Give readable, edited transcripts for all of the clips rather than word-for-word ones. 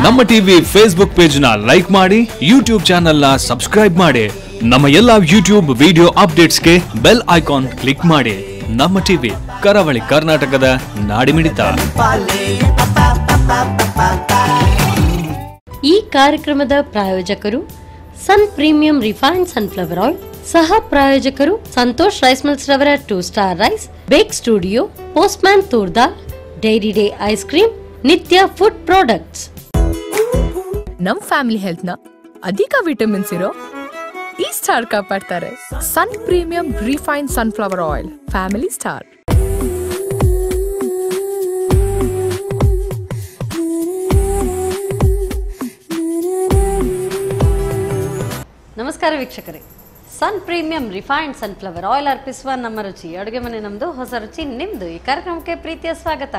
ನಮ್ಮ TV Facebook page ನ like ಮಾಡಿ, ಯೂಟ್ಯೂಬ್ ಚಾನೆಲ್ ನ ಸಬ್ಸ್ಕ್ರೈಬ್ ಮಾಡಿ, ನಮ್ಮ ಎಲ್ಲಾ ಯೂಟ್ಯೂಬ್ ವಿಡಿಯೋ ಅಪ್ಡೇಟ್ಸ್ಗೆ ಬೆಲ್ ಐಕಾನ್ ಕ್ಲಿಕ್ ಮಾಡಿ. ನಮ್ಮ ಟಿವಿ ಕರಾವಳಿ ಕರ್ನಾಟಕದ ನಾಡಿಮಿಡಿತ. ಈ ಕಾರ್ಯಕ್ರಮದ ಪ್ರಾಯೋಜಕರು Sun Premium refined sunflower oil, ಸಹ ಪ್ರಾಯೋಜಕರು ಸಂತೋಷ್ ರೈಸ್ ಮಿಲ್ಸ್ ರವರ 2 star rice, Bake Studio, Postman toor dal, Dairy Day ice cream, Nitya food products. ನಮ್ ಫ್ಯಾಮಿಲಿ ಹೆಲ್ತ್ ನ ಅಧಿಕ ವಿಟಮಿನ್ಸ್ ಇರೋ ಈ ಸ್ಟಾರ್ ಕಾಪಾಡ್ತಾರೆ. Sun Premium refined sunflower oil, family star. ನಮಸ್ಕಾರ ವೀಕ್ಷಕರೇ, ಸನ್ ಪ್ರೀಮಿಯಂ ರಿಫೈನ್ಡ್ ಸನ್ಫ್ಲವರ್ ಆಯಿಲ್ ಅರ್ಪಿಸುವ ನಮ್ಮ ರುಚಿ ಅಡುಗೆ ಮನೆ ನಮ್ಮದು, ಹೊಸ ರುಚಿ ನಿಮ್ಮದು. ಈ ಕಾರ್ಯಕ್ರಮಕ್ಕೆ ಪ್ರೀತಿಯ ಸ್ವಾಗತ.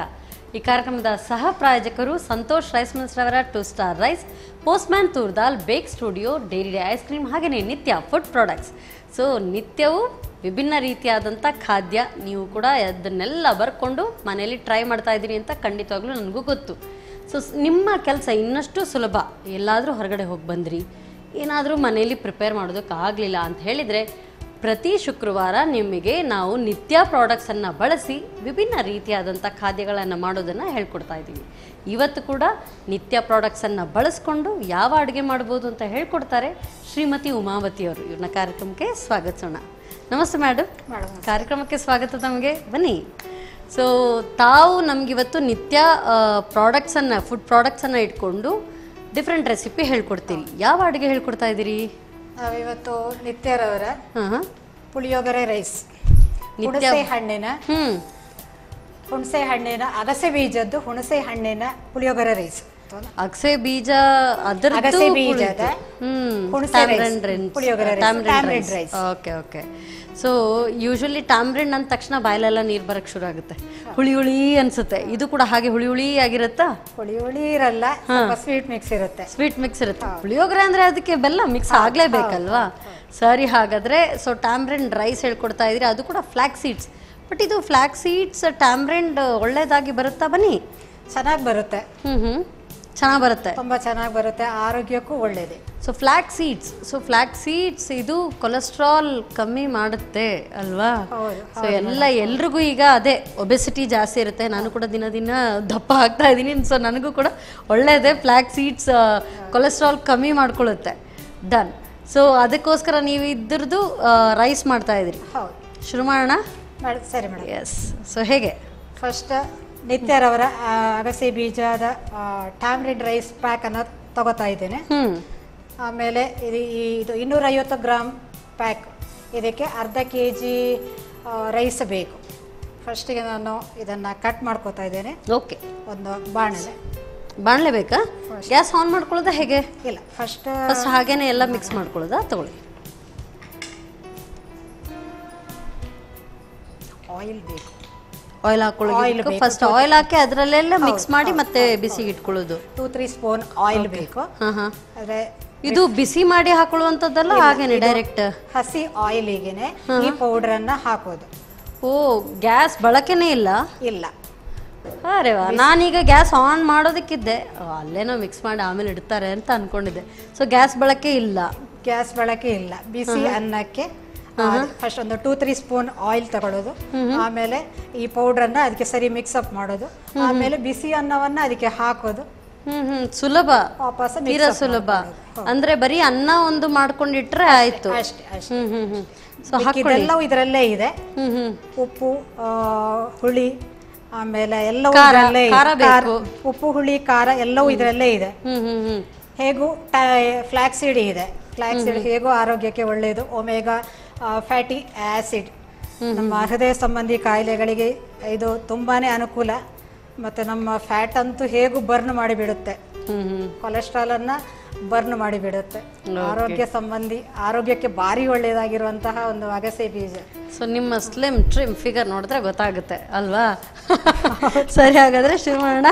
ಈ ಕಾರ್ಯಕ್ರಮದ ಸಹ ಪ್ರಾಯೋಜಕರು ಸಂತೋಷ್ ರೈಸ್ ಮಿಲ್ಸ್ ರವರ 2 ಸ್ಟಾರ್ ರೈಸ್, ಪೋಸ್ಟ್ಮ್ಯಾನ್ ತೂರ್ದಾಲ್, ಬೇಕ್ studio, dairy Day ice cream, ಹಾಗೆಯೇ ನಿತ್ಯ ಫುಡ್ ಪ್ರಾಡಕ್ಟ್ಸ್. ಸೊ ನಿತ್ಯವೂ ವಿಭಿನ್ನ ರೀತಿಯಾದಂಥ ಖಾದ್ಯ, ನೀವು ಕೂಡ ಅದನ್ನೆಲ್ಲ ಬರ್ಕೊಂಡು ಮನೆಯಲ್ಲಿ ಟ್ರೈ ಮಾಡ್ತಾ ಇದ್ದೀರಿ ಅಂತ ಖಂಡಿತವಾಗ್ಲೂ ನನಗೂ ಗೊತ್ತು. ಸೊ ನಿಮ್ಮ ಕೆಲಸ ಇನ್ನಷ್ಟು ಸುಲಭ. ಎಲ್ಲಾದರೂ ಹೊರಗಡೆ ಹೋಗಿ ಬಂದ್ರಿ, ಏನಾದರೂ ಮನೆಯಲ್ಲಿ ಪ್ರಿಪೇರ್ ಮಾಡೋದಕ್ಕಾಗಲಿಲ್ಲ ಅಂತ ಹೇಳಿದರೆ, ಪ್ರತಿ ಶುಕ್ರವಾರ ನಿಮಗೆ ನಾವು ನಿತ್ಯ ಪ್ರಾಡಕ್ಟ್ಸನ್ನು ಬಳಸಿ ವಿಭಿನ್ನ ರೀತಿಯಾದಂಥ ಖಾದ್ಯಗಳನ್ನು ಮಾಡೋದನ್ನು ಹೇಳ್ಕೊಡ್ತಾ ಇದ್ದೀವಿ. ಇವತ್ತು ಕೂಡ ನಿತ್ಯ ಪ್ರಾಡಕ್ಟ್ಸನ್ನು ಬಳಸ್ಕೊಂಡು ಯಾವ ಅಡುಗೆ ಮಾಡ್ಬೋದು ಅಂತ ಹೇಳ್ಕೊಡ್ತಾರೆ ಶ್ರೀಮತಿ ಉಮಾವತಿಯವರು. ಇವ್ರನ್ನ ಕಾರ್ಯಕ್ರಮಕ್ಕೆ ಸ್ವಾಗತಿಸೋಣ. ನಮಸ್ತೆ ಮೇಡಮ್, ಕಾರ್ಯಕ್ರಮಕ್ಕೆ ಸ್ವಾಗತ ತಮಗೆ. ಬನ್ನಿ. ಸೊ ತಾವು ನಮಗಿವತ್ತು ನಿತ್ಯ ಪ್ರಾಡಕ್ಟ್ಸನ್ನು, ಫುಡ್ ಪ್ರಾಡಕ್ಟ್ಸನ್ನು ಇಟ್ಕೊಂಡು ಡಿಫ್ರೆಂಟ್ ರೆಸಿಪಿ ಹೇಳ್ಕೊಡ್ತೀರಿ. ಯಾವ ಅಡುಗೆ ಹೇಳ್ಕೊಡ್ತಾ ಇದ್ದೀರಿ? ನಾವಿವತ್ತು ನಿತ್ಯರವರ ಪುಳಿಯೋಗರೆ ರೈಸ್, ಹುಣಸೆ ಹಣ್ಣಿನ ಅಗಸೆ ಬೀಜದ್ದು ಹುಣಸೆ ಹಣ್ಣಿನ ಪುಳಿಯೋಗರೆ ರೈಸ್. ಅಗಸೆ ಬೀಜ, ಅಗಸೆ ಬೀಜದ puliyogare rice. Okay okay. So usually tamarind ಅಂದ ತಕ್ಷಣ ಬಾಯಲೆಲ್ಲ ನೀರು ಬರಕ್ಕೆ ಶುರು ಆಗುತ್ತೆ, ಹುಳಿ ಹುಳಿ ಅನ್ಸುತ್ತೆ. ಇದು ಕೂಡ ಹಾಗೆ ಹುಳಿ ಹುಳಿ ಆಗಿರುತ್ತಾ? ಹುಳಿ ಹುಳಿ ಇರಲ್ಲ, ಸ್ವೀಟ್ ಮಿಕ್ಸ್ ಇರುತ್ತೆ. ಸ್ವೀಟ್ ಮಿಕ್ಸ್ ಇರುತ್ತೆ. ಪುಳಿಯೋಗರೆ ಅಂದ್ರೆ ಅದಕ್ಕೆ ಬೆಲ್ಲ ಮಿಕ್ಸ್ ಆಗ್ಲೇಬೇಕಲ್ವಾ? ಸರಿ, ಹಾಗಾದ್ರೆ ಸೊ ಟ್ಯಾಮ್ರಿನ್ ರೈಸ್ ಹೇಳ್ಕೊಡ್ತಾ ಇದ್ರಿ, ಅದು ಕೂಡ ಫ್ಲಾಕ್ ಸೀಡ್ಸ್. ಬಟ್ ಇದು ಫ್ಲಾಕ್ ಸೀಡ್ಸ್ ಟ್ಯಾಮ್ರಿನ್ ಒಳ್ಳೇದಾಗಿ ಬರುತ್ತಾ? ಬನ್ನಿ. ಚೆನ್ನಾಗಿ ಬರುತ್ತೆ. ಚೆನ್ನಾಗಿ ಬರುತ್ತೆ, ತುಂಬಾ ಚೆನ್ನಾಗಿ ಬರುತ್ತೆ, ಆರೋಗ್ಯಕ್ಕೂ ಒಳ್ಳೇದೇ. ಸೊ ಫ್ಲಾಕ್ ಸೀಡ್ಸ್ ಇದು ಕೊಲೆಸ್ಟ್ರಾಲ್ ಕಮ್ಮಿ ಮಾಡುತ್ತೆ ಅಲ್ವಾ? ಸೊ ಎಲ್ರಿಗೂ ಈಗ ಅದೇ ಒಬೆಸಿಟಿ ಜಾಸ್ತಿ ಇರುತ್ತೆ. ನಾನು ಕೂಡ ದಿನ ದಿನ ದಪ್ಪ ಆಗ್ತಾ ಇದ್ದೀನಿ. ಸೊ ನನಗೂ ಕೂಡ ಒಳ್ಳೇದೇ. ಫ್ಲಾಕ್ ಸೀಡ್ಸ್ ಕೊಲೆಸ್ಟ್ರಾಲ್ ಕಮ್ಮಿ ಮಾಡ್ಕೊಳ್ಳುತ್ತೆ. ಡನ್. ಸೊ ಅದಕ್ಕೋಸ್ಕರ ನೀವು ಇದ್ರದ್ದು ರೈಸ್ ಮಾಡ್ತಾ ಇದ್ರಿ. ಶುರು ಮಾಡೋಣ? ಸರಿ ಮೇಡಮ್. ಎಸ್. ಸೊ ಹೇಗೆ? ಫಸ್ಟ್ ನಿತ್ಯರವರ ಅಗಸೆ ಬೀಜದ ಟ್ಯಾಮ್ರಿನ್ ರೈಸ್ ಪ್ಯಾಕ್ ಅನ್ನು ತಗೋತಾ ಇದ್ದೇನೆ. ಆಮೇಲೆ ಇದು 250 ಗ್ರಾಮ್ ಪ್ಯಾಕ್. ಇದಕ್ಕೆ ಅರ್ಧ kg ರೈಸ್ ಬೇಕು. ಫಸ್ಟಿಗೆ ನಾನು ಇದನ್ನು ಕಟ್ ಮಾಡ್ಕೋತಾ ಇದ್ದೇನೆ. ಓಕೆ. ಒಂದು ಬಾಣಲೆ ಬೇಕಾ? ಗ್ಯಾಸ್ ಆನ್ ಮಾಡ್ಕೊಳ್ಳೋದಾ ಹೇಗೆ? ಇಲ್ಲ, ಫಸ್ಟ್ ಹಾಗೇನೆ ಎಲ್ಲ ಮಿಕ್ಸ್ ಮಾಡ್ಕೊಳ್ಳೋದಾ? ತಗೊಳ್ಳಿ. ಆಯಿಲ್ ಬೇಕು. ಆಯಿಲ್ ಹಾಕೊಳ್ಳೋದು. ಫಸ್ಟ್ ಆಯಿಲ್ ಹಾಕಿ ಅದರಲ್ಲೆಲ್ಲ ಮಿಕ್ಸ್ ಮಾಡಿ ಮತ್ತೆ ಬಿಸಿಗೆ ಇಟ್ಕೊಳ್ಳೋದು. 2-3 ಸ್ಪೂನ್ ಆಯಿಲ್ ಬೇಕು. ಆದ್ರೆ ಇದು ಬಿಸಿ ಮಾಡಿ ಹಾಕೊಳ್ಳುವಂತದ್ದಲ್ಲ, ಹಾಗೇನೆ ಡೈರೆಕ್ಟ್ ಹಸಿ ಆಯಿಲಿಗೆನೆ ಈ ಪೌಡರ್ ಅನ್ನ ಹಾಕೋದು. ಓ, ಗ್ಯಾಸ್ ಬಳಕೆನೇ ಇಲ್ಲ? ಇಲ್ಲ. ಅರೆ ವಾ, ನಾನೀಗ ಗ್ಯಾಸ್ ಆನ್ ಮಾಡೋದಕ್ಕಿದ್ದೆ, ಅಲ್ಲೇನೋ ಮಿಕ್ಸ್ ಮಾಡಿ ಆಮೇಲೆ ಇಡ್ತಾರೆ ಅಂತ ಅನ್ಕೊಂಡಿದ್ದೆ. ಸೊ ಗ್ಯಾಸ್ ಬಳಕೆ ಇಲ್ಲ? ಗ್ಯಾಸ್ ಬಳಕೆ ಇಲ್ಲ. ಬಿಸಿ ಅನ್ನಕ್ಕೆ ಫಸ್ಟ್ ಒಂದು 2-3 ಸ್ಪೂನ್ ಆಯಿಲ್ ತಗೊಳ್ಳೋದು. ಆಮೇಲೆ ಈ ಪೌಡ್ರನ್ನ ಅದಕ್ಕೆ ಸರಿ ಮಿಕ್ಸ್ ಅಪ್ ಮಾಡೋದು. ಆಮೇಲೆ ಬಿಸಿ ಅನ್ನವನ್ನ ಅದಕ್ಕೆ ಹಾಕೋದು. ಸುಲಭ, ತೀರಾ ಸುಲಭ. ಅಂದ್ರೆ ಬರೀ ಅನ್ನ ಒಂದು ಮಾಡ್ಕೊಂಡಿಟ್ರೆ ಆಯ್ತು ಅಷ್ಟೇ. ಇದೆಲ್ಲವೂ ಇದರಲ್ಲೇ ಇದೆ. ಉಪ್ಪು, ಹುಳಿ, ಆಮೇಲೆ ಎಲ್ಲವೂ ಇದರಲ್ಲೇ ಇದೆ. ಉಪ್ಪು, ಹುಳಿ, ಖಾರ ಎಲ್ಲವೂ ಇದರಲ್ಲೇ ಇದೆ. ಹೇಗೂ ಫ್ಲಾಕ್ ಸೀಡ್ ಇದೆ. ಫ್ಲಾಕ್ ಸೀಡ್ ಹೇಗೂ ಆರೋಗ್ಯಕ್ಕೆ ಒಳ್ಳೆಯದು. ಒಮೆಗಾ ಫ್ಯಾಟಿ ಆಸಿಡ್ ನಮ್ಮ ಹೃದಯ ಸಂಬಂಧಿ ಕಾಯಿಲೆಗಳಿಗೆ ಇದು ತುಂಬಾನೇ ಅನುಕೂಲ. ಮತ್ತು ನಮ್ಮ ಫ್ಯಾಟ್ ಅಂತೂ ಹೇಗೂ ಬರ್ನ್ ಮಾಡಿಬಿಡುತ್ತೆ, ಕೊಲೆಸ್ಟ್ರಾಲ್ ಅನ್ನ ಬರ್ನ್ ಮಾಡಿಬಿಡುತ್ತೆ. ಆರೋಗ್ಯಕ್ಕೆ ಭಾರಿ ಒಳ್ಳೆಯದಾಗಿರುವಂತಹ ಒಂದು ಅಗಸೆ ಬೀಜ. ಸೊ ನಿಮ್ಮ ಸ್ಲಿಮ್ ಟ್ರಿಮ್ ಫಿಗರ್ ನೋಡಿದ್ರೆ ಗೊತ್ತಾಗುತ್ತೆ ಅಲ್ವಾ? ಸರಿ, ಹಾಗಾದ್ರೆ ಶುರು ಮಾಡೋಣ.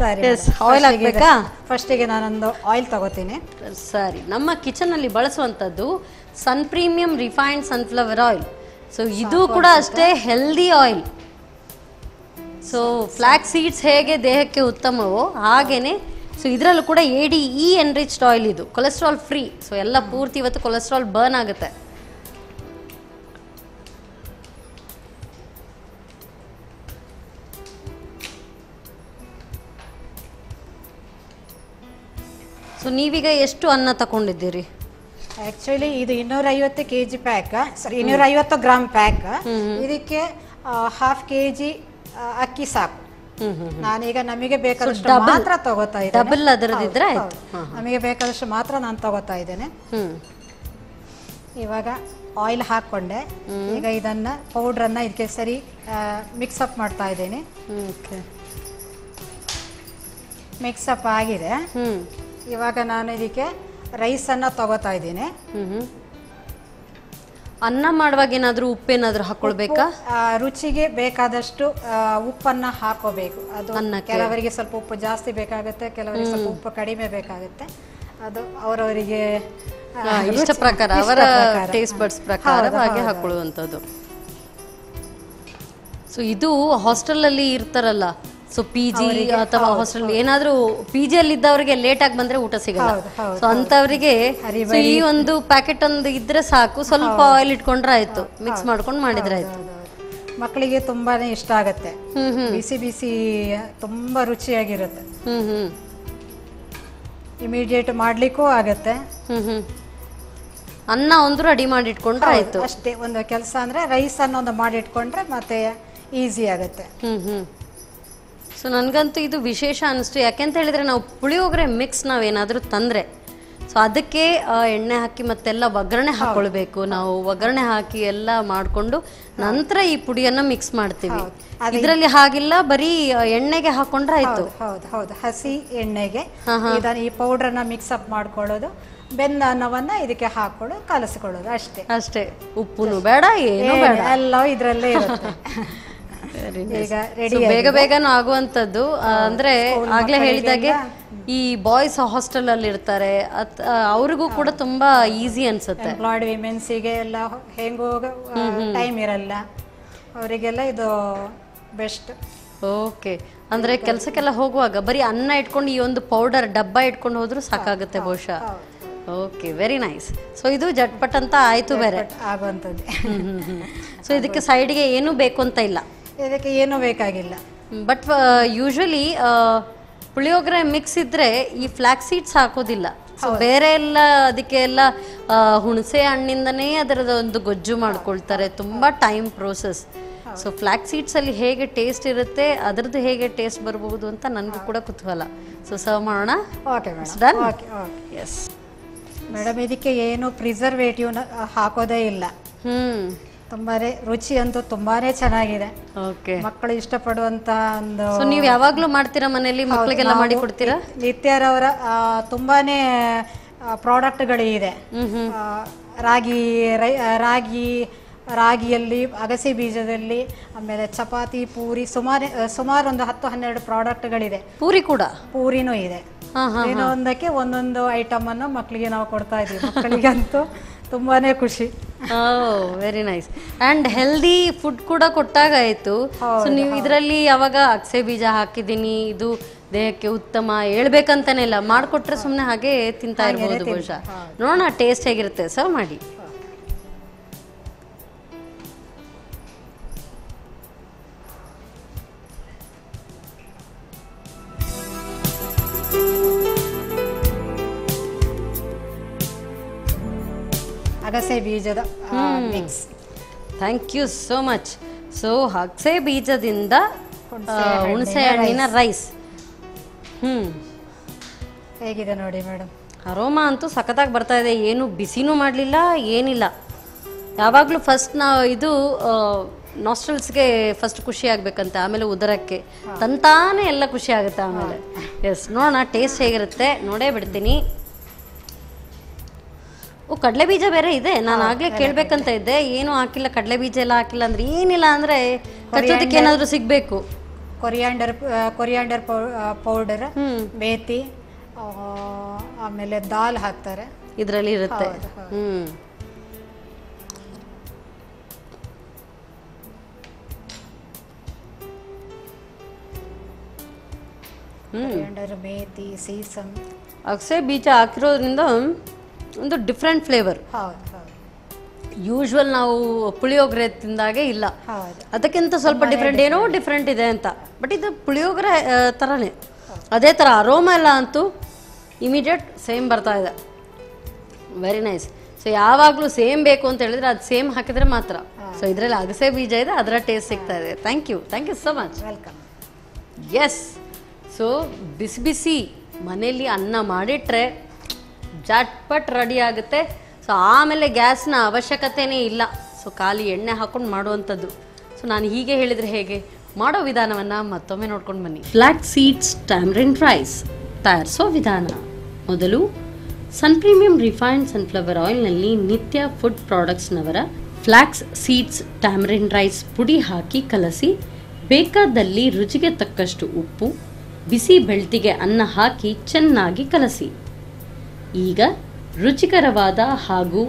ಸರಿ, ಆಯಿಲ್ ಹಾಕ್ಬೇಕಾ? ಫಸ್ಟಿಗೆ ನಾನೊಂದು ಆಯಿಲ್ ತಗೋತೀನಿ. ಸರಿ, ನಮ್ಮ ಕಿಚನ್ ಅಲ್ಲಿ ಬಳಸುವಂಥದ್ದು Sun Premium refined sunflower oil. So ಇದು ಕೂಡ ಅಷ್ಟೇ healthy oil. So flax seeds ಹೇಗೆ ದೇಹಕ್ಕೆ ಉತ್ತಮವೋ ಹಾಗೇನೆ ಸೊ ಇದರಲ್ಲೂ ಕೂಡ ADE ಎನ್ರಿಚ್ಡ್ ಆಯಿಲ್, ಇದು ಕೊಲೆಸ್ಟ್ರಾಲ್ ಫ್ರೀ. ಸೊ ಎಲ್ಲ ಪೂರ್ತಿ ಇವತ್ತು ಕೊಲೆಸ್ಟ್ರಾಲ್ ಬರ್ನ್ ಆಗುತ್ತೆ. ಸೊ ನೀವೀಗ ಎಷ್ಟು ಅನ್ನ ತಗೊಂಡಿದ್ದೀರಿ? ಆಕ್ಚುಲಿ ಇದು 250 kg ಪ್ಯಾಕ್, ಸಾರಿ 250 ಗ್ರಾಮ್ ಪ್ಯಾಕ್. ಇದಕ್ಕೆ 1/2 kg ಅಕ್ಕಿ ಸಾಕು. ನಾನೀಗ ನಮಗೆ ಬೇಕಾದಷ್ಟು ಮಾತ್ರ ತಗೋತಾ ಇದ್ದೇನೆ. ಡಬಲ್ ಅದರದಿದ್ರೆ ಆಯ್ತು. ನಮಗೆ ಬೇಕಾದಷ್ಟು ಮಾತ್ರ ನಾನು ತಗೋತಾ ಇದ್ದೇನೆ. ಇವಾಗ ಆಯಿಲ್ ಹಾಕೊಂಡೆ. ಈಗ ಇದನ್ನ ಪೌಡ್ರನ್ನ ಇದಕ್ಕೆ ಸರಿ ಮಿಕ್ಸ್ ಅಪ್ ಮಾಡ್ತಾ ಇದ್ದೇನೆ. ಮಿಕ್ಸ್ ಅಪ್ ಆಗಿದೆ. ಇವಾಗ ನಾನು ಇದಕ್ಕೆ ರೈಸ್ ಅನ್ನ ತಗೋತಾ ಇದ್ದೀನಿ. ಅನ್ನ ಮಾಡುವಾಗ ಏನಾದ್ರೂ ಉಪ್ಪೇನಾದ್ರೂ ಹಾಕೊಳ್ಬೇಕಾ? ರುಚಿಗೆ ಬೇಕಾದಷ್ಟು ಉಪ್ಪನ್ನ ಹಾಕೋಬೇಕು. ಅದು ಕೆಲವರಿಗೆ ಸ್ವಲ್ಪ ಉಪ್ಪು ಜಾಸ್ತಿ ಬೇಕಾಗುತ್ತೆ, ಕೆಲವರಿಗೆ ಸ್ವಲ್ಪ ಉಪ್ಪು ಕಡಿಮೆ ಬೇಕಾಗುತ್ತೆ. ಅದು ಅವರವರಿಗೆ ಇಷ್ಟ ಪ್ರಕಾರ, ಅವರ ಟೇಸ್ಟ್ ಬಡ್ಸ್ ಪ್ರಕಾರವಾಗಿ ಹಾಕೊಳ್ಳುವಂಥದ್ದು. ಸೊ ಇದು ಹಾಸ್ಟೆಲ್ ಅಲ್ಲಿ ಇರ್ತಾರಲ್ಲ, ಸೊ PG ಅಥವಾ ಹಾಸ್ಟೆಲ್ ಏನಾದ್ರೂ PG ಅಲ್ಲಿ ಇದ್ದವರಿಗೆ ಲೇಟ್ ಆಗಿ ಬಂದ್ರೆ ಊಟ ಸಿಗಲ್ಲ. ಸೊ ಅಂತವರಿಗೆ ಈ ಒಂದು ಪ್ಯಾಕೆಟ್ ಒಂದು ಇದ್ರೆ ಸಾಕು, ಸ್ವಲ್ಪ ಆಯಿಲ್ ಇಟ್ಕೊಂಡ್ರೆ ಆಯ್ತು, ಮಿಕ್ಸ್ ಮಾಡ್ಕೊಂಡು ಮಾಡಿದ್ರೆ ಆಯ್ತು. ಮಕ್ಕಳಿಗೆ ತುಂಬಾನೇ ಇಷ್ಟ ಆಗುತ್ತೆ. ಬಿಸಿ ಬಿಸಿ ತುಂಬಾ ರುಚಿಯಾಗಿರುತ್ತೆ. ಇಮಿಡಿಯೇಟ್ ಮಾಡ್ಲಿಕ್ಕೂ ಆಗತ್ತೆ. ಅನ್ನ ಒಂದು ರೆಡಿ ಮಾಡಿ ಇಟ್ಕೊಂಡ್ರೆ ಆಯ್ತು ಅಷ್ಟೇ. ಒಂದು ಕೆಲಸ ಅಂದ್ರೆ ರೈಸ್ ಅನ್ನ ಒಂದು ಮಾಡಿ ಇಟ್ಕೊಂಡ್ರೆ ಮತ್ತೆ ಈಸಿ ಆಗುತ್ತೆ. ಸೊ ನನಗಂತೂ ಇದು ವಿಶೇಷ ಅನಿಸ್ತು. ಯಾಕೆಂತ ಹೇಳಿದ್ರೆ ನಾವು ಪುಳಿಯೋಗರೆ ಮಿಕ್ಸ್ ನಾವೇನಾದರೂ ತಂದರೆ ಸೊ ಅದಕ್ಕೆ ಎಣ್ಣೆ ಹಾಕಿ ಮತ್ತೆಲ್ಲ ಒಗ್ಗರಣೆ ಹಾಕೊಳ್ಬೇಕು. ನಾವು ಒಗ್ಗರಣೆ ಹಾಕಿ ಎಲ್ಲ ಮಾಡಿಕೊಂಡು ನಂತರ ಈ ಪುಡಿಯನ್ನು ಮಿಕ್ಸ್ ಮಾಡ್ತೀವಿ. ಇದರಲ್ಲಿ ಹಾಗಿಲ್ಲ, ಬರೀ ಎಣ್ಣೆಗೆ ಹಾಕೊಂಡ್ರೆ ಆಯ್ತು. ಹೌದು ಹೌದು, ಹಸಿ ಎಣ್ಣೆಗೆ ಈ ಪೌಡರ್ನ ಮಿಕ್ಸ್ ಅಪ್ ಮಾಡ್ಕೊಳ್ಳೋದು, ಬೆಂದ ಅನ್ನವನ್ನ ಇದಕ್ಕೆ ಹಾಕೊಳ್ಳೋದು, ಕಲಸಿಕೊಳ್ಳೋದು ಅಷ್ಟೇ. ಅಷ್ಟೇ, ಉಪ್ಪುನು ಬೇಡ, ಏನು ಬೇಡ, ಎಲ್ಲ ಇದರಲ್ಲೇ ಇರುತ್ತೆ. ಈಗ ರೆಡಿ ಬೇಗ ಬೇಗನೂ ಆಗುವಂಥದ್ದು. ಅಂದ್ರೆ ಆಗ್ಲೇ ಹೇಳಿದಾಗೆ ಈ ಬಾಯ್ಸ್ ಹಾಸ್ಟೆಲ್ ಅಲ್ಲಿ ಇರ್ತಾರೆ, ಅವ್ರಿಗೂ ಕೂಡ ತುಂಬಾ ಈಸಿ ಅನ್ಸುತ್ತೆ. ಎಂಪ್ಲಾಯ್ಡ್ ವಿಮೆನ್ಸಿಗೆ ಎಲ್ಲ ಹೆಂಗೋ ಟೈಮ್ ಇರಲ್ಲ, ಅವರಿಗೆಲ್ಲ ಇದು ಬೆಸ್ಟ್. ಓಕೆ, ಅಂದ್ರೆ ಕೆಲಸಕ್ಕೆಲ್ಲ ಹೋಗುವಾಗ ಬರೀ ಅನ್ನ ಇಟ್ಕೊಂಡು ಈ ಒಂದು ಪೌಡರ್ ಡಬ್ಬ ಇಟ್ಕೊಂಡು ಹೋದ್ರೂ ಸಾಕಾಗುತ್ತೆ ಬಹುಶಃ. Okay, very nice. ಸೊ ಇದು ಜಟ್ಪಟ್ ಅಂತ ಆಯ್ತು, ಬೇರೆ ಆಗುವಂಥದ್ದು. ಸೊ ಇದಕ್ಕೆ ಸೈಡ್ಗೆ ಏನು ಬೇಕು ಅಂತ ಇಲ್ಲ, ಇದಕ್ಕೆ ಏನೂ ಬೇಕಾಗಿಲ್ಲ. ಬಟ್ ಯೂಶ್ವಲಿ ಪುಳಿಯೋಗರೆ ಮಿಕ್ಸ್ ಇದ್ರೆ ಈ ಫ್ಲಾಕ್ ಸೀಡ್ಸ್ ಹಾಕೋದಿಲ್ಲ. ಸೊ ಬೇರೆ ಎಲ್ಲ ಅದಕ್ಕೆ ಎಲ್ಲ ಹುಣಸೆ ಹಣ್ಣಿಂದನೇ ಅದರದ ಒಂದು ಗೊಜ್ಜು ಮಾಡ್ಕೊಳ್ತಾರೆ, ತುಂಬಾ time process. So flax seeds ಅಲ್ಲಿ ಹೇಗೆ ಟೇಸ್ಟ್ ಇರುತ್ತೆ, ಅದರದ್ದು ಹೇಗೆ ಟೇಸ್ಟ್ ಬರಬಹುದು ಅಂತ ನನಗೂ ಕೂಡ ಕುತೂಹಲ. ಸೊ ಸರ್ವ್ ಮಾಡೋಣ. Okay madam. ಎಸ್ ಮೇಡಮ್, ಇದಕ್ಕೆ ಏನು ಪ್ರಿಸರ್ವೇಟಿವ್ ಹಾಕೋದೇ ಇಲ್ಲ. ತುಂಬಾನೇ ರುಚಿ ಅಂತೂ ತುಂಬಾನೇ ಚೆನ್ನಾಗಿದೆ. ಓಕೆ, ಮಕ್ಕಳು ಇಷ್ಟಪಡುವಂತ ಒಂದು. ಸೊ ನೀವು ಯಾವಾಗ್ಲೂ ಮಾಡ್ತೀರಾ ಮನೆಯಲ್ಲಿ, ಮಕ್ಕಳಿಗೆಲ್ಲ ಮಾಡಿ ಕೊಡ್ತೀರಾ? ನಿತ್ಯರವರ ತುಂಬಾನೇ ಪ್ರಾಡಕ್ಟ್ಗಳು ಇದೆ. ರಾಗಿಯಲ್ಲಿ, ಅಗಸೆ ಬೀಜದಲ್ಲಿ, ಆಮೇಲೆ ಚಪಾತಿ, ಪೂರಿ, ಸುಮಾರು ಒಂದು 10-12 ಪ್ರಾಡಕ್ಟ್ಗಳಿದೆ. ಪೂರಿನೂ ಇದೆ. ಏನೋ ಒಂದಕ್ಕೆ ಒಂದೊಂದು ಐಟಮ್ ಅನ್ನು ಮಕ್ಕಳಿಗೆ ನಾವು ಕೊಡ್ತಾ ಇದೀವಿ. ಮಕ್ಕಳಿಗಂತೂ ತುಂಬಾನೇ ಖುಷಿ. Very nice. And healthy food ಕೂಡ ಕೊಟ್ಟಾಗ ಆಯ್ತು. ಸೊ ನೀವು ಇದರಲ್ಲಿ ಯಾವಾಗ ಅಗಸೆ ಬೀಜ ಹಾಕಿದೀನಿ, ಇದು ದೇಹಕ್ಕೆ ಉತ್ತಮ ಹೇಳ್ಬೇಕಂತಾನೆ ಇಲ್ಲ, ಮಾಡ್ಕೊಟ್ರೆ ಸುಮ್ಮನೆ ಹಾಗೆ ತಿಂತಾ ಇರ್ಬೋದು ಬಹುಶಃ. ನೋಡೋಣ ಟೇಸ್ಟ್ ಹೇಗಿರುತ್ತೆ, ಸರ್ವ್ ಮಾಡಿ. ಅಗಸೆ ಬೀಜದ mix. Thank you so much. So ಅಗಸೆ ಬೀಜದಿಂದ ಹುಣಸೆ ಹಣ್ಣಿನ ರೈಸ್. ಹೇಗಿದೆ ನೋಡಿ ಮೇಡಮ್, ಅರೋಮಾ ಅಂತೂ ಸಖತ್ತಾಗಿ ಬರ್ತಾ ಇದೆ. ಏನು ಬಿಸಿನೂ ಮಾಡಲಿಲ್ಲ, ಏನಿಲ್ಲ. ಯಾವಾಗಲೂ ಫಸ್ಟ್ ನಾವು ಇದು ನಾಸ್ಟ್ರಲ್ಸ್ಗೆ ಫಸ್ಟ್ ಖುಷಿ ಆಗ್ಬೇಕಂತೆ, ಆಮೇಲೆ ಉದರಕ್ಕೆ ತಂತಾನೆ ಎಲ್ಲ ಖುಷಿ ಆಗುತ್ತೆ ಆಮೇಲೆ. ಎಸ್, ನೋಡೋಣ ಟೇಸ್ಟ್ ಹೇಗಿರುತ್ತೆ, ನೋಡೇ ಬಿಡ್ತೀನಿ. ಕಡಲೆ ಬೀಜ ಬೇರೆ ಇದೆ. ನಾನು ಆಗ್ಲೇ ಕೇಳ್ಬೇಕಂತ ಇದ್ದೆ, ಏನು ಹಾಕಿಲ್ಲ, ಕಡಲೆ ಬೀಜ ಎಲ್ಲ ಹಾಕಿಲ್ಲ ಅಂದ್ರೆ ಏನಿಲ್ಲ ಅಂದ್ರೆ ಕಚ್ಚೋದಕ್ಕೆ ಏನಾದ್ರೂ ಸಿಗ್ಬೇಕು. ಕೊರಿಯಾಂಡರ್ ಪೌಡರ್, ಮೇಥಿ, ಆಮೇಲೆ ದಾಲ್ ಹಾಕ್ತಾರೆ ಇದರಲ್ಲಿ ಇರುತ್ತೆ. ಕೊರಿಯಾಂಡರ್, ಮೇಥಿ, ಸೀಸಮ್. ಅಗಸೆ ಬೀಜ ಹಾಕಿರೋದ್ರಿಂದ ಒಂದು ಡಿಫ್ರೆಂಟ್ ಫ್ಲೇವರ್. ಹೌದು ಹೌದು. ಯೂಶ್ವಲ್ ನಾವು ಪುಳಿಯೋಗರೆ ತಿಂದಾಗೆ ಇಲ್ಲ, ಅದಕ್ಕಿಂತ ಸ್ವಲ್ಪ ಡಿಫ್ರೆಂಟ್, ಏನೋ ಡಿಫ್ರೆಂಟ್ ಇದೆ ಅಂತ. ಬಟ್ ಇದು ಪುಳಿಯೋಗರೆ ಥರನೇ, ಅದೇ ಥರ ಅರೋಮಾ ಎಲ್ಲ ಅಂತೂ ಇಮಿಡಿಯೇಟ್ ಸೇಮ್ ಬರ್ತಾ ಇದೆ. Very nice. ಸೊ ಯಾವಾಗಲೂ ಸೇಮ್ ಬೇಕು ಅಂತ ಹೇಳಿದ್ರೆ ಅದು ಸೇಮ್ ಹಾಕಿದ್ರೆ ಮಾತ್ರ. ಸೊ ಇದರಲ್ಲಿ ಅಗಸೆ ಬೀಜ ಇದೆ, ಅದರ ಟೇಸ್ಟ್ ಸಿಗ್ತಾ ಇದೆ. Thank you so much. Welcome. Yes. So ಬಿಸಿ ಬಿಸಿ ಮನೇಲಿ ಅನ್ನ ಮಾಡಿಟ್ರೆ ಜಟ್ಪಟ್ ರೆಡಿ ಆಗುತ್ತೆ. ಸೊ ಆಮೇಲೆ ಗ್ಯಾಸ್ನ ಅವಶ್ಯಕತೆನೇ ಇಲ್ಲ. ಸೊ ಖಾಲಿ ಎಣ್ಣೆ ಹಾಕೊಂಡು ಮಾಡುವಂಥದ್ದು. ಸೊ ನಾನು ಹೀಗೆ ಹೇಳಿದರೆ ಹೇಗೆ, ಮಾಡೋ ವಿಧಾನವನ್ನು ಮತ್ತೊಮ್ಮೆ ನೋಡ್ಕೊಂಡು ಬನ್ನಿ. ಫ್ಲ್ಯಾಕ್ಸ್ ಸೀಡ್ಸ್ ಟ್ಯಾಮ್ರಿನ್ ರೈಸ್ ತಯಾರಿಸೋ ವಿಧಾನ. ಮೊದಲು ಸನ್ ಪ್ರೀಮಿಯಂ ರಿಫೈನ್ಡ್ ಸನ್ಫ್ಲವರ್ ಆಯಿಲ್ನಲ್ಲಿ ನಿತ್ಯ ಫುಡ್ ಪ್ರಾಡಕ್ಟ್ಸ್ನವರ ಫ್ಲ್ಯಾಕ್ಸ್ ಸೀಡ್ಸ್ ಟ್ಯಾಮ್ರಿನ್ ರೈಸ್ ಪುಡಿ ಹಾಕಿ ಕಲಸಿ, ಬೇಕಾದಲ್ಲಿ ರುಚಿಗೆ ತಕ್ಕಷ್ಟು ಉಪ್ಪು, ಬಿಸಿ ಬೆಳ್ತಿಗೆ ಅನ್ನ ಹಾಕಿ ಚೆನ್ನಾಗಿ ಕಲಸಿ. ಈಗ ರುಚಿಕರವಾದ ಹಾಗೂ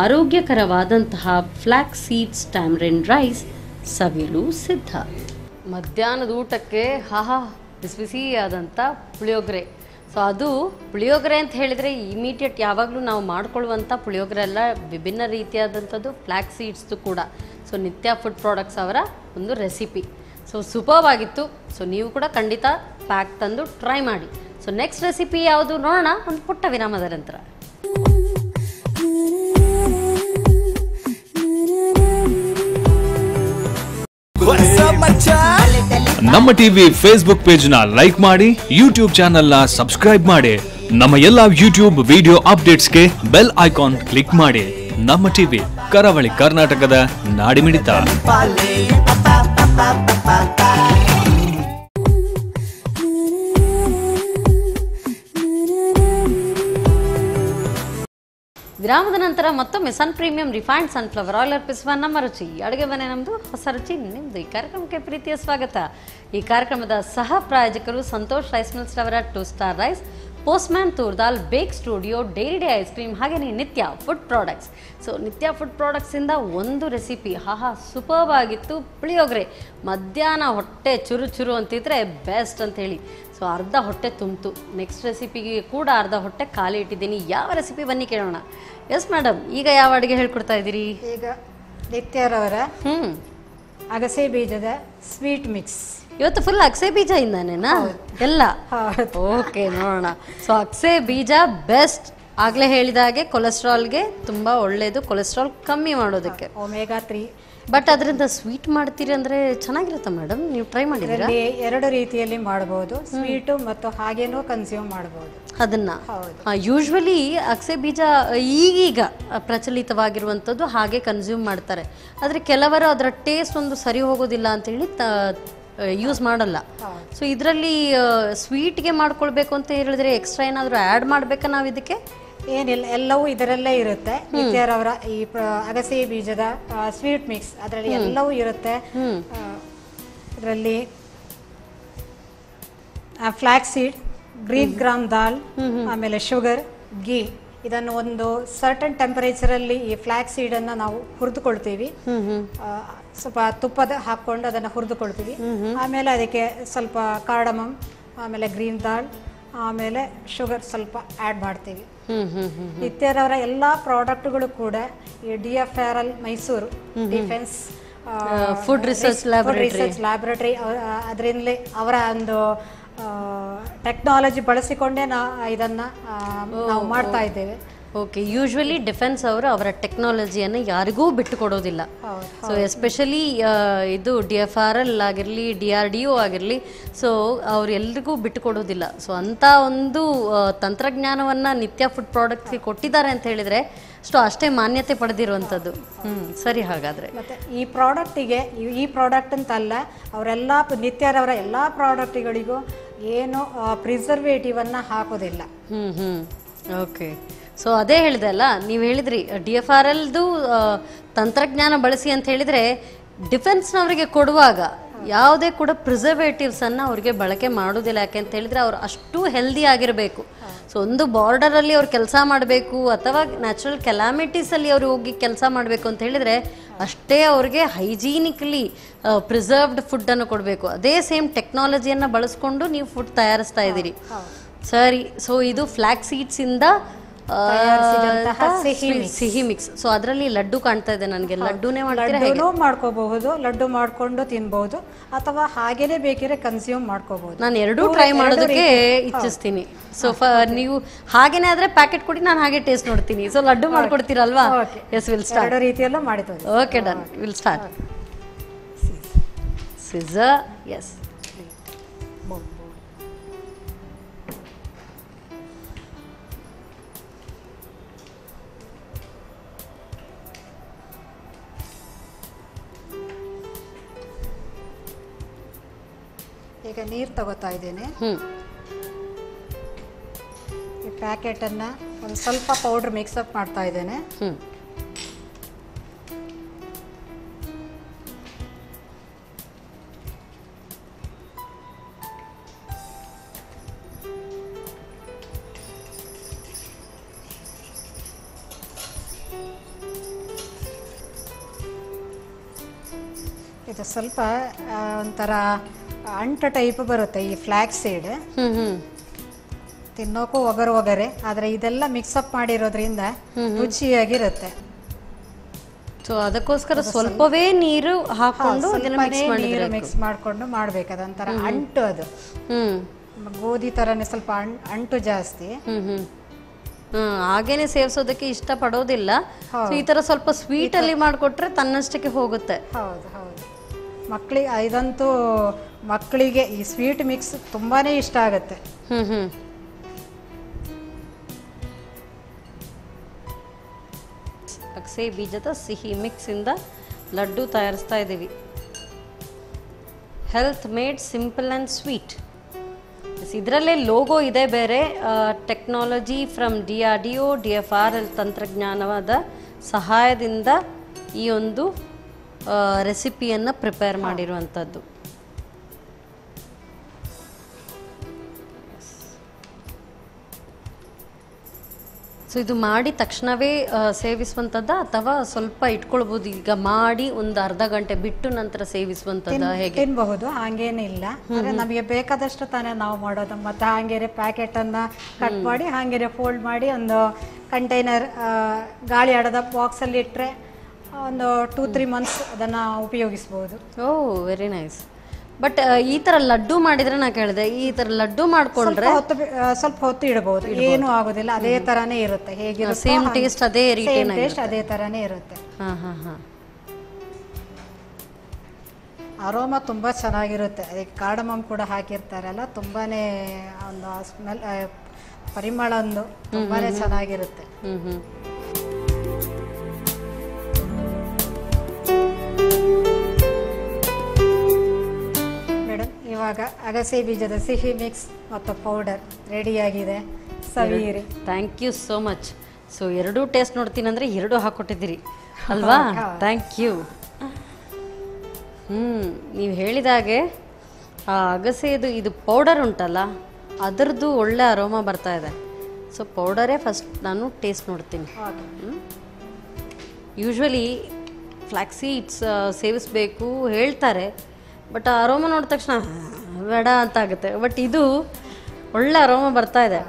ಆರೋಗ್ಯಕರವಾದಂತಹ ಫ್ಲ್ಯಾಕ್ಸ್ ಸೀಡ್ಸ್ ಟ್ಯಾಮ್ರಿನ್ ರೈಸ್ ಸವಿಯಲು ಸಿದ್ಧ. ಮಧ್ಯಾಹ್ನದ ಊಟಕ್ಕೆ ಬಿಸಿ ಬಿಸಿಯಾದಂಥ ಪುಳಿಯೋಗರೆ. ಸೊ ಅದು ಪುಳಿಯೋಗರೆ ಅಂತ ಹೇಳಿದರೆ ಇಮಿಡಿಯೇಟ್ ಯಾವಾಗಲೂ ನಾವು ಮಾಡ್ಕೊಳ್ಳುವಂಥ ಪುಳಿಯೋಗರೆ ಎಲ್ಲ ವಿಭಿನ್ನ ರೀತಿಯಾದಂಥದ್ದು ಫ್ಲ್ಯಾಕ್ಸ್ ಸೀಡ್ಸ್ದು ಕೂಡ. ಸೊ ನಿತ್ಯ ಫುಡ್ ಪ್ರಾಡಕ್ಟ್ಸ್ ಅವರ ಒಂದು ರೆಸಿಪಿ. ಸೊ ಸೂಪರ್ಬ್ ಆಗಿತ್ತು. ಸೊ ನೀವು ಕೂಡ ಖಂಡಿತ ಪ್ಯಾಕ್ ತಂದು ಟ್ರೈ ಮಾಡಿ. ಸೊ ನೆಕ್ಸ್ಟ್ ರೆಸಿಪಿ ಯಾವುದು ನೋಡೋಣ ಒಂದು ಪುಟ್ಟ ವಿರಾಮದ ನಂತರ. ನಮ್ಮ ಟಿವಿ ಫೇಸ್ಬುಕ್ ಪೇಜ್ ನ ಲೈಕ್ ಮಾಡಿ, ಯೂಟ್ಯೂಬ್ ಚಾನೆಲ್ ನ ಸಬ್ಸ್ಕ್ರೈಬ್ ಮಾಡಿ. ನಮ್ಮ ಎಲ್ಲಾ ಯೂಟ್ಯೂಬ್ ವಿಡಿಯೋ ಅಪ್ಡೇಟ್ಸ್ಗೆ ಬೆಲ್ ಐಕಾನ್ ಕ್ಲಿಕ್ ಮಾಡಿ. ನಮ್ಮ ಟಿವಿ ಕರಾವಳಿ ಕರ್ನಾಟಕದ ನಾಡಿಮಿಡಿತ. ವಿರಾಮದ ನಂತರ ಮತ್ತೊಮ್ಮೆ Sun Premium refined sunflower oil ಅರ್ಪಿಸುವ ನಮ್ಮ ರುಚಿ ಅಡುಗೆ ಮನೆ ನಮ್ಮದು, ಹೊಸ ರುಚಿ ನಿಮ್ಮದು. ಈ ಕಾರ್ಯಕ್ರಮಕ್ಕೆ ಪ್ರೀತಿಯ ಸ್ವಾಗತ. ಈ ಕಾರ್ಯಕ್ರಮದ ಸಹ ಪ್ರಾಯೋಜಕರು ಸಂತೋಷ್ ರೈಸ್ ಮಿಲ್ಸ್ ರವರ 2 ಸ್ಟಾರ್ ರೈಸ್, ಪೋಸ್ಟ್ಮ್ಯಾನ್ ತೂರ್ದಾಲ್, ಬೇಕ್ studio, dairy Day ice cream, ಹಾಗೆಯೇ ನಿತ್ಯ ಫುಡ್ ಪ್ರಾಡಕ್ಟ್ಸ್. ಸೊ ನಿತ್ಯ ಫುಡ್ ಪ್ರಾಡಕ್ಟ್ಸಿಂದ ಒಂದು ರೆಸಿಪಿ ಸೂಪರ್ಬ್ ಆಗಿತ್ತು. ಪುಳಿಯೋಗರೆ ಮಧ್ಯಾಹ್ನ ಹೊಟ್ಟೆ ಚುರು ಚುರು ಅಂತಿದ್ರೆ ಬೆಸ್ಟ್ ಅಂತೇಳಿ. ಸೊ ಅರ್ಧ ಹೊಟ್ಟೆ ತುಂಬಿತು. ನೆಕ್ಸ್ಟ್ ರೆಸಿಪಿಗೆ ಕೂಡ ಅರ್ಧ ಹೊಟ್ಟೆ ಖಾಲಿ ಇಟ್ಟಿದ್ದೀನಿ. ಯಾವ ರೆಸಿಪಿ ಬನ್ನಿ ಕೇಳೋಣ. ಎಸ್ ಮೇಡಮ್, ಈಗ ಯಾವ ಅಡುಗೆ ಹೇಳ್ಕೊಡ್ತಾ ಇದ್ದೀರಿ? ಈಗ ನಿತ್ಯರವರ ಅಗಸೆ ಬೀಜದ ಸ್ವೀಟ್ ಮಿಕ್ಸ್. ಇವತ್ತು ಫುಲ್ ಅಗಸೆ ಬೀಜ ಇಂದಾನೇನಾ ಎಲ್ಲ? ಓಕೆ, ನೋಡೋಣ. ಸೊ ಅಗಸೆ ಬೀಜ ಬೆಸ್ಟ್. ಆಗ್ಲೇ ಹೇಳಿದ ಹಾಗೆ ಕೊಲೆಸ್ಟ್ರಾಲ್ಗೆ ತುಂಬಾ ಒಳ್ಳೇದು, ಕೊಲೆಸ್ಟ್ರಾಲ್ ಕಮ್ಮಿ ಮಾಡೋದಕ್ಕೆ. ಒಮೆಗಾ 3. ಬಟ್ ಅದರಿಂದ ಸ್ವೀಟ್ ಮಾಡ್ತೀರಿ ಅಂದ್ರೆ ಚೆನ್ನಾಗಿರುತ್ತಾ ಮೇಡಮ್? ನೀವು ಟ್ರೈ ಮಾಡಿದ್ದೀರಾ? ಎರಡು ರೀತಿಯಲ್ಲಿ ಮಾಡಬಹುದು, ಸ್ವೀಟು ಮತ್ತು ಹಾಗೇನೂ ಕನ್ಸ್ಯೂಮ್ ಮಾಡಬಹುದು ಅದನ್ನ. ಯೂಶ್ವಲಿ ಅಗಸೆ ಬೀಜ ಈಗೀಗ ಪ್ರಚಲಿತವಾಗಿರುವಂಥದ್ದು ಹಾಗೆ ಕನ್ಸ್ಯೂಮ್ ಮಾಡ್ತಾರೆ. ಆದರೆ ಕೆಲವರು ಅದರ ಟೇಸ್ಟ್ ಒಂದು ಸರಿ ಹೋಗೋದಿಲ್ಲ ಅಂತೇಳಿ ಯೂಸ್ ಮಾಡಲ್ಲ. ಸೊ ಇದರಲ್ಲಿ ಸ್ವೀಟ್ಗೆ ಮಾಡ್ಕೊಳ್ಬೇಕು ಅಂತ ಹೇಳಿದ್ರೆ ಎಕ್ಸ್ಟ್ರಾ ಏನಾದರೂ ಆ್ಯಡ್ ಮಾಡಬೇಕಾ ನಾವು ಇದಕ್ಕೆ? ಏನಿಲ್ಲ, ಎಲ್ಲವೂ ಇದರಲ್ಲೇ ಇರುತ್ತೆ. ನಿತ್ಯರವರ ಈ ಅಗಸೆ ಬೀಜದ ಸ್ವೀಟ್ ಮಿಕ್ಸ್ ಅದರಲ್ಲಿ ಎಲ್ಲವೂ ಇರುತ್ತೆ. ಇದರಲ್ಲಿ ಫ್ಲಾಕ್ಸ್ ಸೀಡ್, ಗ್ರೀನ್ ಗ್ರಾಮ್ ದಾಲ್, ಆಮೇಲೆ ಶುಗರ್, ಗೀ, ಇದನ್ನು ಒಂದು ಸರ್ಟನ್ ಟೆಂಪರೇಚರಲ್ಲಿ ಈ ಫ್ಲಾಕ್ಸ್ ಸೀಡನ್ನು ನಾವು ಹುರಿದುಕೊಳ್ತೀವಿ. ಸ್ವಲ್ಪ ತುಪ್ಪದ ಹಾಕ್ಕೊಂಡು ಅದನ್ನು ಹುರಿದುಕೊಳ್ತೀವಿ. ಆಮೇಲೆ ಅದಕ್ಕೆ ಸ್ವಲ್ಪ ಕಾರ್ಡಮಮ್, ಆಮೇಲೆ ಗ್ರೀನ್ ದಾಲ್, ಆಮೇಲೆ ಶುಗರ್ ಸ್ವಲ್ಪ ಆ್ಯಡ್ ಮಾಡ್ತೀವಿ. ನಿತ್ಯರವರ ಎಲ್ಲ ಪ್ರಾಡಕ್ಟ್ಗಳು ಕೂಡ ಈ DFRL Mysuru defence food research laboratory ಅದರಿಂದಲೇ ಅವರ ಒಂದು ಟೆಕ್ನಾಲಜಿ ಬಳಸಿಕೊಂಡೇ ಇದನ್ನು ನಾವು ಮಾಡ್ತಾ ಇದ್ದೇವೆ. ಓಕೆ, ಯೂಶ್ವಲಿ ಡಿಫೆನ್ಸ್ ಅವರು ಅವರ ಟೆಕ್ನಾಲಜಿಯನ್ನು ಯಾರಿಗೂ ಬಿಟ್ಟು ಕೊಡೋದಿಲ್ಲ. ಸೊ ಎಸ್ಪೆಷಲಿ ಇದು DFRL ಆಗಿರಲಿ, DRDO ಆಗಿರಲಿ, ಸೊ ಅವರೆಲ್ಲರಿಗೂ ಬಿಟ್ಟು ಕೊಡೋದಿಲ್ಲ. ಸೊ ಅಂಥ ಒಂದು ತಂತ್ರಜ್ಞಾನವನ್ನು ನಿತ್ಯ ಫುಡ್ ಪ್ರಾಡಕ್ಟ್ಸ್ಗೆ ಕೊಟ್ಟಿದ್ದಾರೆ ಅಂತ ಹೇಳಿದರೆ ಅಷ್ಟೇ ಮಾನ್ಯತೆ ಪಡೆದಿರುವಂಥದ್ದು. ಸರಿ, ಹಾಗಾದರೆ ಮತ್ತು ಈ ಪ್ರಾಡಕ್ಟಿಗೆ ಈ ಪ್ರಾಡಕ್ಟ್ ಅಂತಲ್ಲ, ಅವರೆಲ್ಲ ನಿತ್ಯರವರ ಎಲ್ಲ ಪ್ರಾಡಕ್ಟ್ಗಳಿಗೂ ಏನು ಪ್ರಿಸರ್ವೇಟಿವನ್ನು ಹಾಕೋದಿಲ್ಲ. ಓಕೆ. ಸೊ ಅದೇ ಹೇಳಿದೆ ಅಲ್ಲ, ನೀವು ಹೇಳಿದ್ರಿ DFRLದು ತಂತ್ರಜ್ಞಾನ ಬಳಸಿ ಅಂತ ಹೇಳಿದರೆ ಡಿಫೆನ್ಸ್ನವರಿಗೆ ಕೊಡುವಾಗ ಯಾವುದೇ ಕೂಡ ಪ್ರಿಸರ್ವೇಟಿವ್ಸನ್ನು ಅವ್ರಿಗೆ ಬಳಕೆ ಮಾಡೋದಿಲ್ಲ. ಯಾಕೆ ಅಂತ ಹೇಳಿದರೆ ಅವ್ರು ಅಷ್ಟು ಹೆಲ್ದಿ ಆಗಿರಬೇಕು. ಸೊ ಒಂದು ಬಾರ್ಡರಲ್ಲಿ ಅವ್ರು ಕೆಲಸ ಮಾಡಬೇಕು ಅಥವಾ ನ್ಯಾಚುರಲ್ ಕೆಲಾಮಿಟೀಸಲ್ಲಿ ಅವ್ರು ಹೋಗಿ ಕೆಲಸ ಮಾಡಬೇಕು ಅಂತ ಹೇಳಿದರೆ ಅಷ್ಟೇ ಅವ್ರಿಗೆ ಹೈಜೀನಿಕಲಿ ಪ್ರಿಸರ್ವ್ಡ್ ಫುಡ್ಡನ್ನು ಕೊಡಬೇಕು. ಅದೇ ಸೇಮ್ ಟೆಕ್ನಾಲಜಿಯನ್ನು ಬಳಸ್ಕೊಂಡು ನೀವು ಫುಡ್ ತಯಾರಿಸ್ತಾ ಇದ್ದೀರಿ. ಸರಿ, ಸೊ ಇದು ಫ್ಲಾಕ್ ಸೀಡ್ಸಿಂದ ಸಿಹಿ ಮಿಕ್ಸ್. ಸೊ ಅದರಲ್ಲಿ ಲಡ್ಡು ಕಾಣ್ತಾ ಇದೆ ನನಗೆ. ಲಡ್ಡುನೇ ಮಾಡ್ಕೋಬಹುದು, ಲಡ್ಡು ಮಾಡ್ಕೊಂಡು ತಿನ್ಬಹುದು, ಅಥವಾ ಹಾಗೇನೆ ಬೇಕಿದ್ರೆ ಕನ್ಸ್ಯೂಮ್ ಮಾಡ್ಕೋಬಹುದು. ನಾನು ಎರಡೂ ಟ್ರೈ ಮಾಡೋದಕ್ಕೆ ಇಚ್ಛಿಸ್ತೀನಿ. ಸೊ ನೀವು ಹಾಗೇನೆ ಆದ್ರೆ ಪ್ಯಾಕೆಟ್ ಕೊಡಿ, ನಾನು ಹಾಗೆ ಟೇಸ್ಟ್ ನೋಡ್ತೀನಿ. ಸೊ ಲಡ್ಡು ಮಾಡ್ಕೊಡ್ತೀರಲ್ವಾ? Yes, will start. ಎರಡು ರೀತಿಯಲ್ಲೂ ಮಾಡಿದ್ದು. Okay, done, will start. Scissor, yes. ಈಗ ನೀರು ತಗೋತಾ ಇದ್ದೇನೆ. ಈ ಪ್ಯಾಕೆಟ್ ಅನ್ನ ಒಂದು ಸ್ವಲ್ಪ ಪೌಡರ್ ಮಿಕ್ಸಪ್ ಮಾಡ್ತಾ ಇದ್ದೇನೆ. ಇದು ಸ್ವಲ್ಪ ಒಂಥರ ಅಂಟು ಟೈಪ್ ಬರುತ್ತೆ ಈ ಫ್ಲಾಕ್ಸ್ ಸೀಡ್. ತಿನ್ನೋಕ್ಕೂ ಒಗರೆ, ಆದ್ರೆ ಇದೆಲ್ಲ ಮಿಕ್ಸಪ್ ಮಾಡಿರೋದ್ರಿಂದ ರುಚಿಯಾಗಿರುತ್ತೆ. ಸೊ ಅದಕ್ಕೋಸ್ಕರ ಸ್ವಲ್ಪವೇ ನೀರು ಹಾಕೊಂಡು ನೀರು ಮಿಕ್ಸ್ ಮಾಡ್ಕೊಂಡು ಮಾಡ್ಬೇಕು. ಅದೊಂಥರ ಅಂಟು, ಅದು ಗೋಧಿ ತರನೇ ಸ್ವಲ್ಪ ಅಂಟು ಜಾಸ್ತಿ. ಹಾಗೇನೆ ಸೇವಿಸೋದಕ್ಕೆ ಇಷ್ಟ ಪಡೋದಿಲ್ಲ. ಈ ತರ ಸ್ವಲ್ಪ ಸ್ವೀಟ್ ಅಲ್ಲಿ ಮಾಡ್ಕೊಟ್ರೆ ತನ್ನಷ್ಟಕ್ಕೆ ಹೋಗುತ್ತೆ. ಹೌದು ಹೌದು. ಇದಂತೂ ಮಕ್ಕಳಿಗೆ ಈ ಸ್ವೀಟ್ ಮಿಕ್ಸ್ ತುಂಬಾನೇ ಇಷ್ಟ ಆಗುತ್ತೆ. ಅಗಸೆ ಬೀಜದ ಸಿಹಿ ಮಿಕ್ಸ್ ಇಂದ ಲಡ್ಡು ತಯಾರಿಸ್ತಾ ಇದ್ದೀವಿ. Health made simple and sweet. ಇದರಲ್ಲೇ ಲೋಗೋ ಇದೆ ಬೇರೆ. ಟೆಕ್ನಾಲಜಿ ಫ್ರಮ್ DRDO DFRL ತಂತ್ರಜ್ಞಾನವಾದ ಸಹಾಯದಿಂದ ಈ ಒಂದು ರೆಸಿಪಿಯನ್ನು ಪ್ರಿಪೇರ್ ಮಾಡಿರುವಂಥದ್ದು. ಸೊ ಇದು ಮಾಡಿ ತಕ್ಷಣವೇ ಸೇವಿಸುವಂಥದ್ದ ಅಥವಾ ಸ್ವಲ್ಪ ಇಟ್ಕೊಳ್ಬಹುದು? ಈಗ ಮಾಡಿ ಒಂದು ಅರ್ಧ ಗಂಟೆ ಬಿಟ್ಟು ನಂತರ ಸೇವಿಸುವಂಥದ್ದ? ಹೇಗೆ? ತಿನ್ಬಹುದು, ಹಂಗೇನಿಲ್ಲ. ನಮಗೆ ಬೇಕಾದಷ್ಟು ತಾನೇ ನಾವು ಮಾಡೋದು. ಮತ್ತೆ ಹಾಗೇನೆ ಪ್ಯಾಕೆಟ್ ಅನ್ನ ಕಟ್ ಮಾಡಿ ಹಾಗೇನೆ ಫೋಲ್ಡ್ ಮಾಡಿ ಒಂದು ಕಂಟೈನರ್ ಗಾಳಿ ಆಡದ ಬಾಕ್ಸ್ ಅಲ್ಲಿ ಇಟ್ಟರೆ ಒಂದು 2-3 ಮಂತ್ಸ್ ಅದನ್ನ ಉಪಯೋಗಿಸಬಹುದು. ಓ, ವೆರಿ ನೈಸ್. ಬಟ್ ಈ ತರ ಲಡ್ಡು ಮಾಡಿದ್ರೆ ನಾ ಕೇಳಿದೆ, ಈ ತರ ಲಡ್ಡು ಮಾಡ್ಕೊಂಡ್ರೆ ಸ್ವಲ್ಪ ಹೊತ್ತು ಇಡಬಹುದು, ಏನು ಆಗೋದಿಲ್ಲ. ಅದೇ ತರಾನೇ ಇರುತ್ತೆ. ಹೇಗಿರುತ್ತೆ ಸೇಮ್ ಟೇಸ್ಟ್, ಅದೇ ಟೇಸ್ಟ್ ಅದೇ ತರಾನೇ ಇರುತ್ತೆ. ಅರೋಮಾ ತುಂಬಾ ಚೆನ್ನಾಗಿರುತ್ತೆ. ಅದಕ್ಕೆ ಕಾರ್ಡಮಮ್ ಕೂಡ ಹಾಕಿರ್ತಾರಲ್ಲ, ತುಂಬಾನೇ ಒಂದು ಸ್ಮೆಲ್, ಪರಿಮಳ ಒಂದು ತುಂಬಾನೇ ಚೆನ್ನಾಗಿರುತ್ತೆ. ಇವಾಗ ಅಗಸೆ ಬೀಜದ ಸಿಹಿ ಮಿಕ್ಸ್ ಮತ್ತು ಪೌಡರ್ ರೆಡಿಯಾಗಿದೆ. ಸವಿಯಿರಿ. Thank you so much. So ಎರಡೂ ಟೇಸ್ಟ್ ನೋಡ್ತೀನಿ ಅಂದರೆ ಎರಡೂ ಹಾಕ್ಕೊಟ್ಟಿದ್ದೀರಿ ಅಲ್ವಾ? Thank you. ನೀವು ಹೇಳಿದಾಗೆ ಆ ಅಗಸೆದು ಇದು ಪೌಡರ್ ಉಂಟಲ್ಲ, ಅದರದ್ದು ಒಳ್ಳೆ ಅರೋಮಾ ಬರ್ತಾ ಇದೆ. ಸೊ ಪೌಡರೇ ಫಸ್ಟ್ ನಾನು ಟೇಸ್ಟ್ ನೋಡ್ತೀನಿ. ಯೂಶ್ವಲಿ ಫ್ಲಾಕ್ಸ್ ಸೀಡ್ಸ್ ಸೇವಿಸಬೇಕು ಹೇಳ್ತಾರೆ, ಬಟ್ ಅರೋಮಾ ನೋಡಿದ ತಕ್ಷಣ ಬೇಡ ಅಂತ ಆಗುತ್ತೆ. ಬಟ್ ಇದು ಒಳ್ಳೆ ಅರೋಮಾ ಬರ್ತಾ ಇದೆ.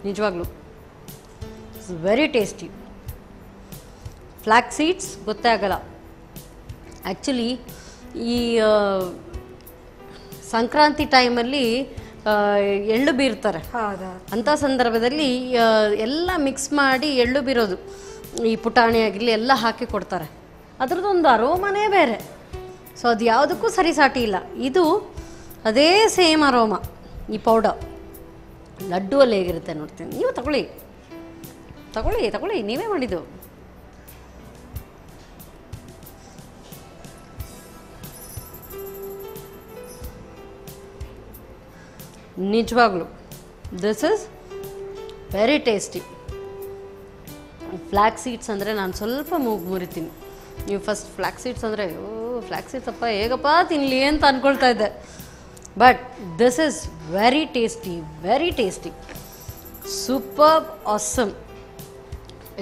ನಿಜವಾಗ್ಲೂ ಇಟ್ಸ್ ವೆರಿ ಟೇಸ್ಟಿ. ಫ್ಲಾಕ್ ಸೀಡ್ಸ್ ಗೊತ್ತೇ ಆಗಲ್ಲ. ಆ್ಯಕ್ಚುಲಿ ಈ ಸಂಕ್ರಾಂತಿ ಟೈಮಲ್ಲಿ ಎಳ್ಳು ಬೀರ್ತಾರೆ. ಅಂಥ ಸಂದರ್ಭದಲ್ಲಿ ಎಲ್ಲ ಮಿಕ್ಸ್ ಮಾಡಿ ಎಳ್ಳು ಬೀರೋದು, ಈ ಪುಟಾಣಿ ಆಗಿರಲಿ ಎಲ್ಲ ಹಾಕಿ ಕೊಡ್ತಾರೆ. ಅದರದ್ದೊಂದು ಅರೋಮನೇ ಬೇರೆ. ಸೊ ಅದು ಯಾವುದಕ್ಕೂ ಸರಿಸಾಟಿ ಇಲ್ಲ. ಇದು ಅದೇ ಸೇಮ್ ಅರೋಮಾ ಈ ಪೌಡರ್. ಲಡ್ಡು ಅಲ್ಲಿ ಹೇಗಿರುತ್ತೆ ನೋಡ್ತೀನಿ. ನೀವು ತಗೊಳ್ಳಿ ತಗೊಳ್ಳಿ ತಗೊಳ್ಳಿ, ನೀವೇ ಮಾಡಿದ್ದು. ನಿಜವಾಗ್ಲೂ this is very tasty. Flax seeds ಅಂದರೆ ನಾನು ಸ್ವಲ್ಪ ಮುರಿತೀನಿ. ನೀವು ಫಸ್ಟ್ ಫ್ಲ್ಯಾಕ್ ಸೀಡ್ಸ್ ಅಂದರೆ ಫ್ಲ್ಯಾಕ್ ಸೀಡ್ಸ್ ಅಪ್ಪ ಹೇಗಪ್ಪ ತಿನ್ನಲಿ ಅಂತ ಅಂದ್ಕೊಳ್ತಾ ಇದ್ದೆ. But this is very tasty, super awesome.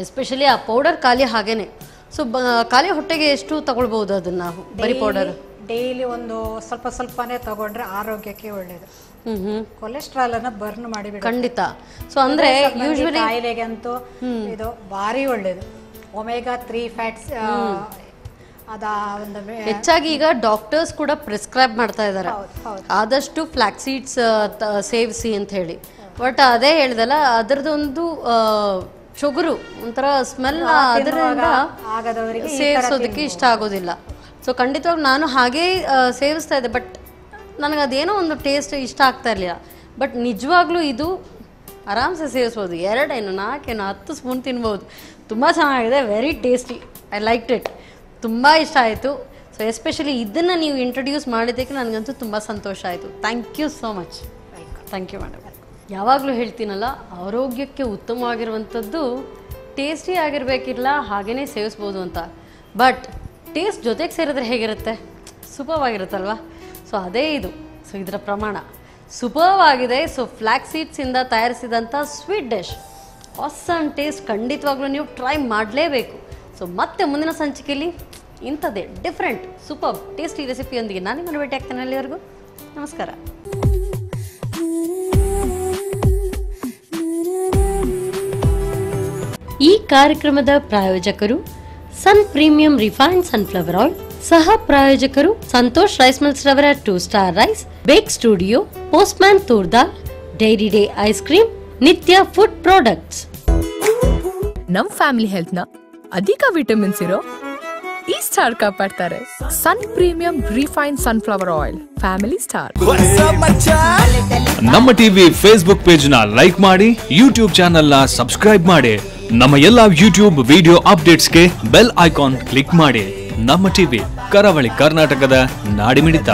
Especially ಆ ಪೌಡರ್ ಖಾಲಿ ಹಾಗೇನೆ. ಸೊ ಖಾಲಿ ಹೊಟ್ಟೆಗೆ ಎಷ್ಟು ತಗೊಳ್ಬಹುದು ಅದನ್ನ ನಾವು ಬರೀ ಪೌಡರ್? ಡೈಲಿ ಒಂದು ಸ್ವಲ್ಪನೇ ತಗೊಂಡ್ರೆ ಆರೋಗ್ಯಕ್ಕೆ ಒಳ್ಳೇದು. ಕೊಲೆಸ್ಟ್ರಾಲ್ ಅನ್ನ ಬರ್ನ್ ಮಾಡಿಬಿಡುತ್ತೆ ಖಂಡಿತ. ಸೊ ಅಂದ್ರೆ ಯೂಶುವಲಿ ಕಾಯಿಲೆಗೆ ಅಂತೂ ಇದು ಭಾರಿ ಒಳ್ಳೇದು. ಒಮೆಗಾ 3 ಫ್ಯಾಟ್ಸ್ ಹೆಚ್ಚಾಗಿ ಈಗ ಡಾಕ್ಟರ್ಸ್ ಕೂಡ ಪ್ರಿಸ್ಕ್ರೈಬ್ ಮಾಡ್ತಾ ಇದ್ದಾರೆ, ಆದಷ್ಟು ಫ್ಲಾಕ್ ಸೀಡ್ಸ್ ಸೇವಿಸಿ ಅಂತ ಹೇಳಿ. ಬಟ್ ಅದೇ ಹೇಳಿದಲ್ಲ, ಅದರದೊಂದು ಶುಗರು ಒಂಥರ ಸ್ಮೆಲ್ ಅದರಿಂದ ಸೇವಿಸೋದಕ್ಕೆ ಇಷ್ಟ ಆಗೋದಿಲ್ಲ. ಸೊ ಖಂಡಿತವಾಗಿ ನಾನು ಹಾಗೇ ಸೇವಿಸ್ತಾ ಇದ್ದೆ, ಬಟ್ ನನಗೆ ಅದೇನೋ ಒಂದು ಟೇಸ್ಟ್ ಇಷ್ಟ ಆಗ್ತಾ ಇರಲಿಲ್ಲ. ಬಟ್ ನಿಜವಾಗ್ಲೂ ಇದು ಆರಾಮ್ಸೆ ಸೇವಿಸ್ಬೋದು. 2 ಏನು 4 ಏನು 10 ಸ್ಪೂನ್ ತಿನ್ಬೋದು. ತುಂಬ ಚೆನ್ನಾಗಿದೆ, very tasty. I like it, ತುಂಬ ಇಷ್ಟ ಆಯಿತು. ಸೊ ಎಸ್ಪೆಷಲಿ ಇದನ್ನು ನೀವು ಇಂಟ್ರೊಡ್ಯೂಸ್ ಮಾಡಿದ್ದಕ್ಕೆ ನನಗಂತೂ ತುಂಬ ಸಂತೋಷ ಆಯಿತು. Thank you so much. Thank you madam. ಯಾವಾಗಲೂ ಹೇಳ್ತೀನಲ್ಲ, ಆರೋಗ್ಯಕ್ಕೆ ಉತ್ತಮವಾಗಿರುವಂಥದ್ದು ಟೇಸ್ಟಿ ಆಗಿರಬೇಕಿಲ್ಲ, ಹಾಗೆಯೇ ಸೇವಿಸ್ಬೋದು ಅಂತ. ಬಟ್ ಟೇಸ್ಟ್ ಜೊತೆಗೆ ಸೇರಿದ್ರೆ ಹೇಗಿರುತ್ತೆ? ಸೂಪರ್ವಾಗಿರುತ್ತಲ್ವ? ಸೊ ಅದೇ ಇದು. ಸೊ ಇದರ ಪ್ರಮಾಣ ಸೂಪರ್ವಾಗಿದೆ. ಸೊ ಫ್ಲ್ಯಾಕ್ ಸೀಡ್ಸಿಂದ ತಯಾರಿಸಿದಂಥ ಸ್ವೀಟ್ ಡಿಶ್, ಆಸಮ್ ಟೇಸ್ಟ್. ಖಂಡಿತವಾಗ್ಲೂ ನೀವು ಟ್ರೈ ಮಾಡಲೇಬೇಕು. ಸೊ ಮತ್ತೆ ಮುಂದಿನ ಸಂಚಿಕೆಯಲ್ಲಿ ಇಂಥದ್ದೇ ಡಿಫ್ರೆಂಟ್ ಸೂಪರ್ ಟೇಸ್ಟಿ ರೆಸಿಪಿಯೊಂದಿಗೆ ನಾನು ನಿಮ್ಮನ್ನು ಭೇಟಿ ಆಗ್ತೇನೆ. ಅಲ್ಲಿವರೆಗೂ ನಮಸ್ಕಾರ. ಈ ಕಾರ್ಯಕ್ರಮದ ಪ್ರಾಯೋಜಕರು Sun Premium refined sunflower oil, ಸಹ ಪ್ರಾಯೋಜಕರು ಸಂತೋಷ್ ರೈಸ್ ಮಿಲ್ಸ್ ರವರ 2 star rice, Bake Studio, Postman toor dal, Dairy Day ice cream, Nitya food products. ನಮ್ ಫ್ಯಾಮಿಲಿ ಹೆಲ್ತ್ ನ ಅಧಿಕ ವಿಟಮಿನ್ಸ್ ಇರೋ ಈ ಸ್ಟಾರ್ ಕಾಪಾಡ್ತಾರೆ. Sun Premium refined sunflower oil, family star. ನಮ್ಮ ಟಿವಿ ಫೇಸ್ಬುಕ್ ಪೇಜ್ ನ ಲೈಕ್ ಮಾಡಿ, ಯೂಟ್ಯೂಬ್ ಚಾನೆಲ್ ನ ಸಬ್ಸ್ಕ್ರೈಬ್ ಮಾಡಿ. ನಮ್ಮ ಎಲ್ಲಾ ಯೂಟ್ಯೂಬ್ ವಿಡಿಯೋ ಅಪ್ಡೇಟ್ಸ್ಗೆ ಬೆಲ್ ಐಕಾನ್ ಕ್ಲಿಕ್ ಮಾಡಿ. ನಮ್ಮ ಟಿವಿ, ಕರಾವಳಿ ಕರ್ನಾಟಕದ ನಾಡಿಮಿಡಿತ.